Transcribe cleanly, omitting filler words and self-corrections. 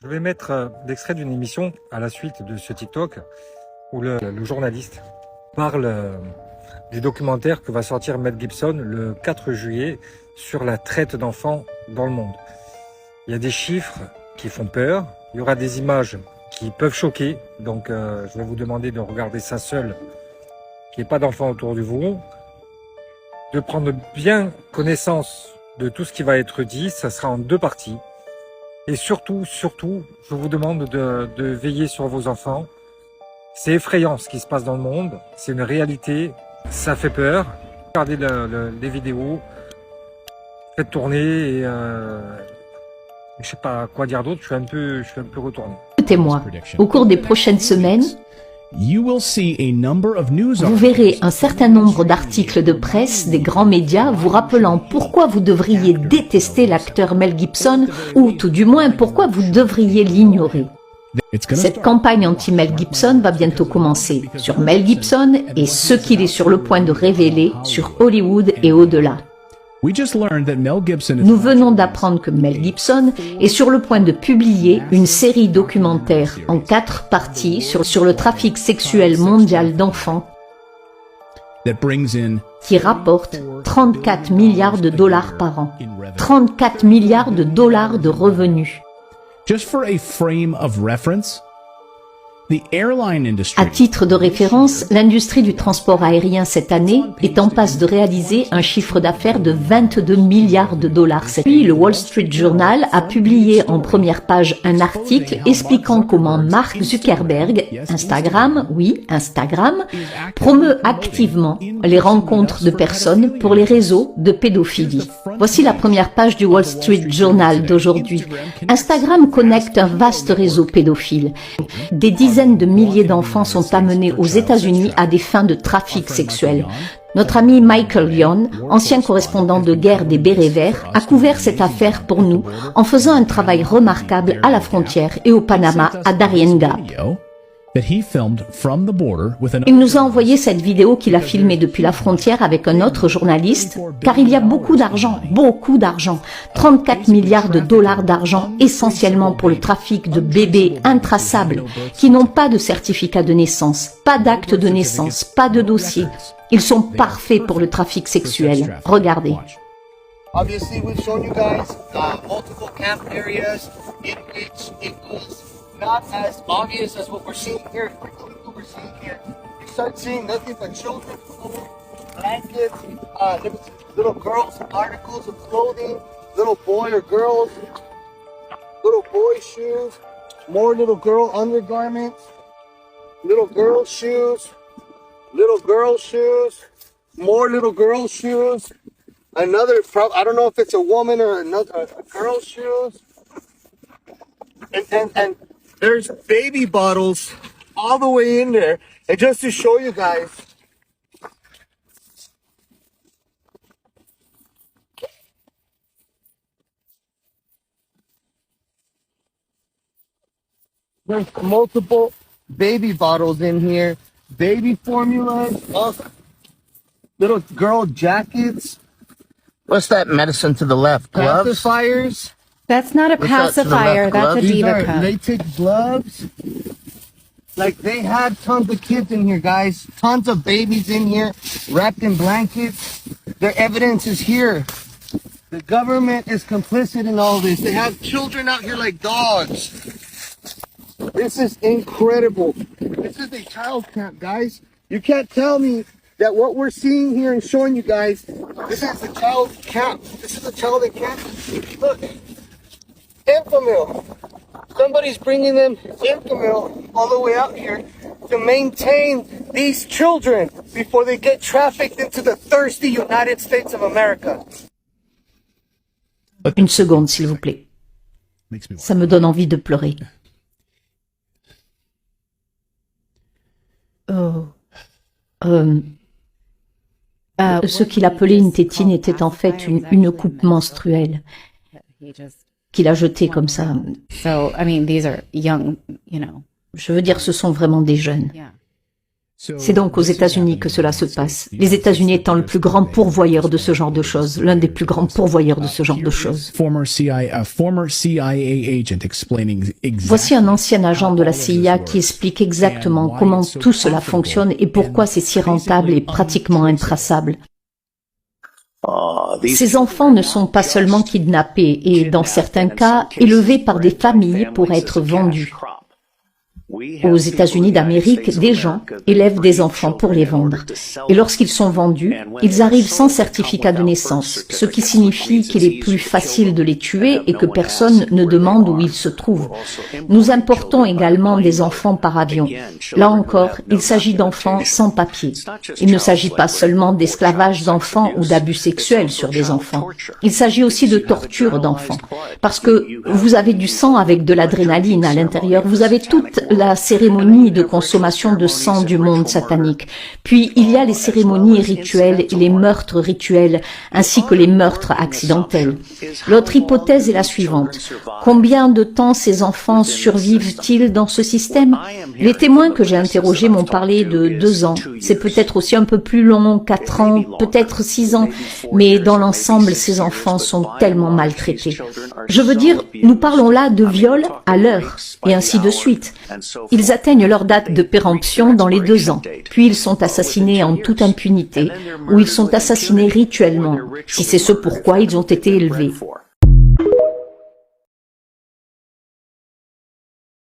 Je vais mettre l'extrait d'une émission à la suite de ce TikTok où le journaliste parle du documentaire que va sortir Mel Gibson le 4 juillet sur la traite d'enfants dans le monde. Il y a des chiffres qui font peur, il y aura des images qui peuvent choquer, donc je vais vous demander de regarder ça seul, qu'il n'y ait pas d'enfants autour de vous, de prendre bien connaissance de tout ce qui va être dit, ça sera en 2 parties. Et surtout, je vous demande de veiller sur vos enfants. C'est effrayant ce qui se passe dans le monde, c'est une réalité, ça fait peur. Regardez les vidéos, faites tourner et je sais pas quoi dire d'autre, je suis un peu retourné. Écoutez-moi, au cours des prochaines semaines, vous verrez un certain nombre d'articles de presse des grands médias vous rappelant pourquoi vous devriez détester l'acteur Mel Gibson ou tout du moins pourquoi vous devriez l'ignorer. Cette campagne anti-Mel Gibson va bientôt commencer sur Mel Gibson et ce qu'il est sur le point de révéler sur Hollywood et au-delà. Nous venons d'apprendre que Mel Gibson est sur le point de publier une série documentaire en 4 parties sur le trafic sexuel mondial d'enfants qui rapporte 34 milliards de dollars par an. 34 milliards de dollars de revenus. À titre de référence, l'industrie du transport aérien cette année est en passe de réaliser un chiffre d'affaires de 22 milliards de dollars. Puis, le Wall Street Journal a publié en première page un article expliquant comment Mark Zuckerberg, Instagram, promeut activement les rencontres de personnes pour les réseaux de pédophilie. Voici la première page du Wall Street Journal d'aujourd'hui. Instagram connecte un vaste réseau pédophile. Des dizaines de milliers d'enfants sont amenés aux États-Unis à des fins de trafic sexuel. Notre ami Michael Lyon, ancien correspondant de guerre des Bérets Verts, a couvert cette affaire pour nous en faisant un travail remarquable à la frontière et au Panama à Darien Gap. Il nous a envoyé cette vidéo qu'il a filmée depuis la frontière avec un autre journaliste, car il y a beaucoup d'argent, 34 milliards de dollars d'argent essentiellement pour le trafic de bébés intraçables qui n'ont pas de certificat de naissance, pas d'acte de naissance, pas de dossier. Ils sont parfaits pour le trafic sexuel. Regardez. Obviously, we've shown you guys multiple camp areas in which it is not as obvious as what we're seeing here. You start seeing nothing but children, blankets, little girls' articles of clothing, little boy or girls, little boy shoes, more little girl undergarments, little girl shoes, more little girl shoes. Another, I don't know if it's a woman or another, a girl's shoes. And there's baby bottles all the way in there. And just to show you guys, there's multiple baby bottles in here. Baby formulas, little girl jackets. What's that medicine to the left? Gloves? Pacifiers. That's not a pacifier, that's a diva cup. Latex gloves. Like, they had tons of kids in here, guys. Tons of babies in here, wrapped in blankets. Their evidence is here. The government is complicit in all this. They have children out here like dogs. This is incredible. This is a child camp, guys. You can't tell me that what we're seeing here and showing you guys, this is the child camp. This is the child camp. Look, Enfamil. Somebody's bringing them Enfamil all the way out here to maintain these children before they get trafficked into the thirsty United States of America. Une seconde, s'il vous plaît. Ça me donne envie de pleurer. Ce qu'il appelait une tétine était en fait une coupe menstruelle qu'il a jetée comme ça. Je veux dire, ce sont vraiment des jeunes. C'est donc aux États-Unis que cela se passe. Les États-Unis étant le plus grand pourvoyeur de ce genre de choses, l'un des plus grands pourvoyeurs de ce genre de choses. Voici un ancien agent de la CIA qui explique exactement comment tout cela fonctionne et pourquoi c'est si rentable et pratiquement intraçable. Ces enfants ne sont pas seulement kidnappés et, dans certains cas, élevés par des familles pour être vendus. Aux États-Unis d'Amérique, des gens élèvent des enfants pour les vendre. Et lorsqu'ils sont vendus, ils arrivent sans certificat de naissance, ce qui signifie qu'il est plus facile de les tuer et que personne ne demande où ils se trouvent. Nous importons également des enfants par avion. Là encore, il s'agit d'enfants sans papier. Il ne s'agit pas seulement d'esclavage d'enfants ou d'abus sexuels sur des enfants. Il s'agit aussi de torture d'enfants. Parce que vous avez du sang avec de l'adrénaline à l'intérieur, vous avez toute la cérémonie de consommation de sang du monde satanique. Puis il y a les cérémonies rituelles et les meurtres rituels, ainsi que les meurtres accidentels. L'autre hypothèse est la suivante. Combien de temps ces enfants survivent-ils dans ce système? Les témoins que j'ai interrogés m'ont parlé de 2 ans. C'est peut-être aussi un peu plus long, 4 ans, peut-être 6 ans. Mais dans l'ensemble, ces enfants sont tellement maltraités. Je veux dire, nous parlons là de viol à l'heure, et ainsi de suite. Ils atteignent leur date de péremption dans les 2 ans, puis ils sont assassinés en toute impunité, ou ils sont assassinés rituellement, si c'est ce pourquoi ils ont été élevés.